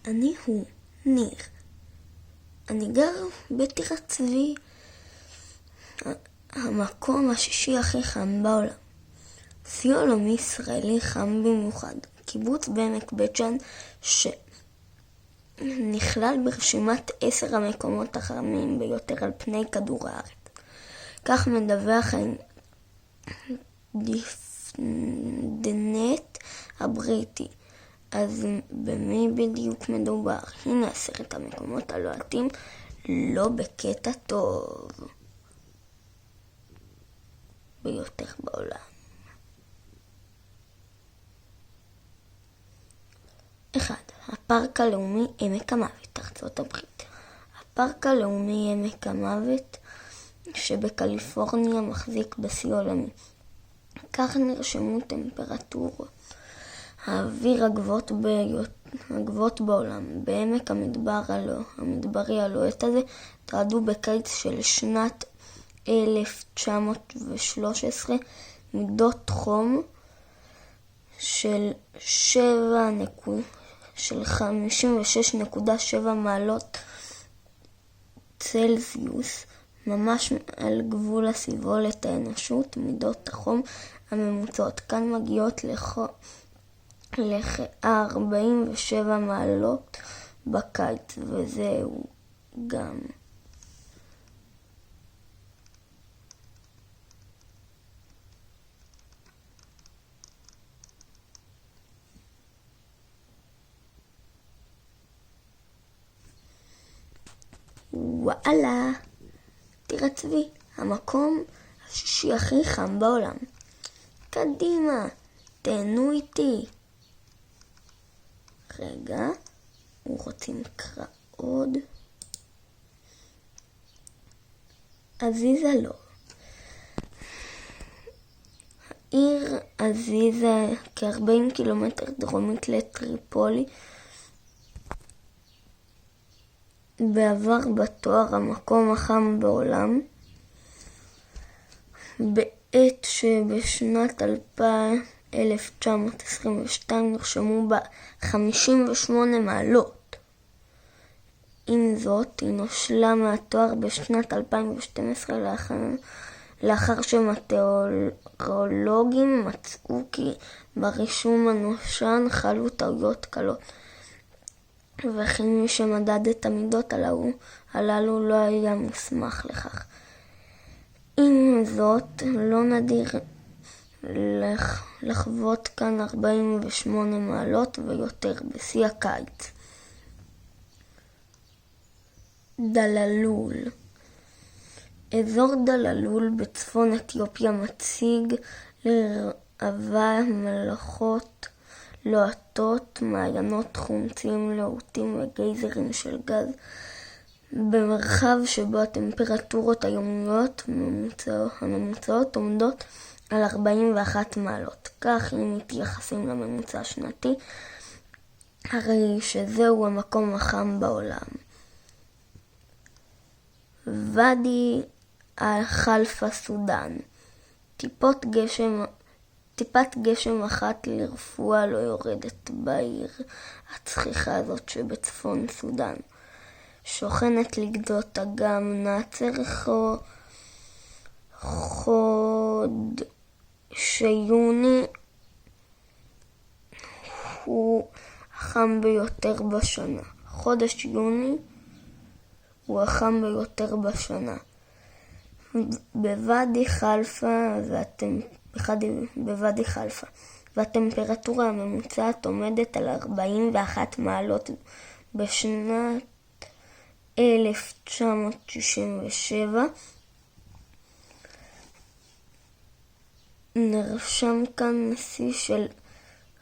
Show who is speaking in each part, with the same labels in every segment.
Speaker 1: אני הוא, ניר. אני גר בטירת צבי, המקום השישי הכי חם בעולם. שיא עולמי ישראלי חם במיוחד. קיבוץ בעמק בית שאן שנכלל ברשימת 10 המקומות החמים ביותר על פני כדור הארץ. כך מדווח דיפדנט הבריטי. אז במי בדיוק מדובר? הנה 10 המקומות הלוהטים, לא בקטע טוב, ביותר בעולם. 1. הפארק הלאומי עמק המוות, ארצות הברית. הפארק הלאומי עמק המוות שבקליפורניה מחזיק בשיא עולמי. כך נרשמו טמפרטורות האוויר הגבוהות בעולם. בעמק המדברי הלוהט הזה תעדו בקיץ של שנת 1913 מידות חום של 56.7 מעלות צלזיוס, ממש על גבול הסיבולת האנושות. מידות החום הממוצעות כאן מגיעות לכ-47 מעלות בקיץ, וזהו גם. וואלה, טירת צבי, המקום השישי הכי חם בעולם. קדימה, תהנו איתי. רגע, רוצים לקרוא עוד. עזיזה לא. העיר עזיזה כ-40 קילומטר דרומית לטריפולי. בעבר בתואר המקום החם בעולם. בעת שבשנת 1922 נרשמו בה 58 מעלות. עם זאת, היא נושלה מהתואר בשנת 2012 לאחר שמטאורולוגים מצאו כי ברישום הנושן חלו טעויות קלות, וכי מי שמדד את המידות הללו לא היה מוסמך לכך. עם זאת, לא נדיר לחוות כאן 48 מעלות ויותר בשיא הקיץ. דללול. אזור דללול בצפון אתיופיה מציג לרעבה מלאכות לוהטות, מעיינות חומציים להוטים וגייזרים של גז, במרחב שבו הטמפרטורות היומיות הממוצעות עומדות על 41 מעלות. כך אם מתייחסים לממוצע השנתי, הרי שזהו המקום החם בעולם. ואדי אל-חלפה, סודן. טיפת גשם אחת לרפואה לא יורדת בעיר הצחיחה הזאת שבצפון סודן. שוכנת לגדות אגם נאצר. שיוני הוא החם ביותר בשנה. חודש יוני הוא החם ביותר בשנה. בוואדי חלפה והטמפרטורה הממוצעת עומדת על 41 מעלות. בשנת 1967 נרשם כאן שיא של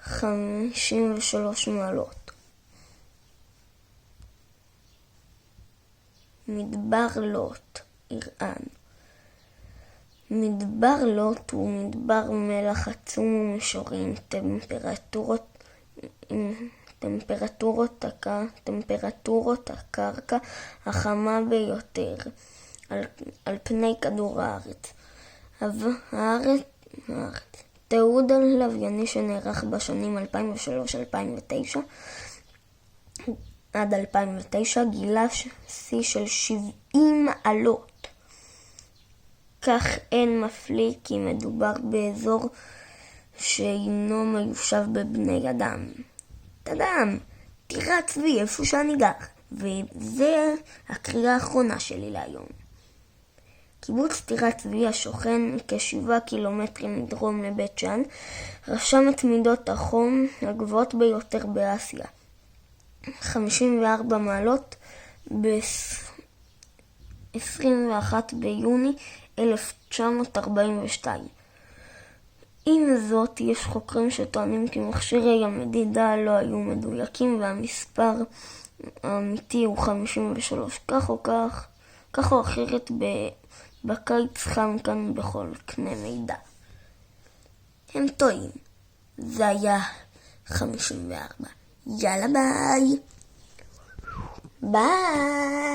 Speaker 1: 53 מעלות. מדבר לוט, איראן. מדבר לוט הוא מדבר מלח עצום ומישורי עם טמפרטורות הקרקע החמה ביותר על פני כדור הארץ. תיעוד הלווייני שנערך בשנים 2003-2009 עד 2009 גילה שיא של 70 עלות. כך אין מפליא כי מדובר באזור שאינו מיושב בבני אדם. תדם, טירת צבי, איפה שאני גר. וזה הקריאה האחרונה שלי להיום. קיבוץ טירת צבי השוכן כ7 קילומטרים מדרום לבית שאן, רשם את מידות החום הגבוהות ביותר באסיה. 54 מעלות ב-21 ביוני 1942. עם זאת, יש חוקרים שטוענים כי מכשירי המדידה לא היו מדויקים והמספר האמיתי הוא 53. כך או אחרת בקיץ חם כאן בכל קנה מידה. הם טועים. זה היה 54. יאללה ביי. ביי.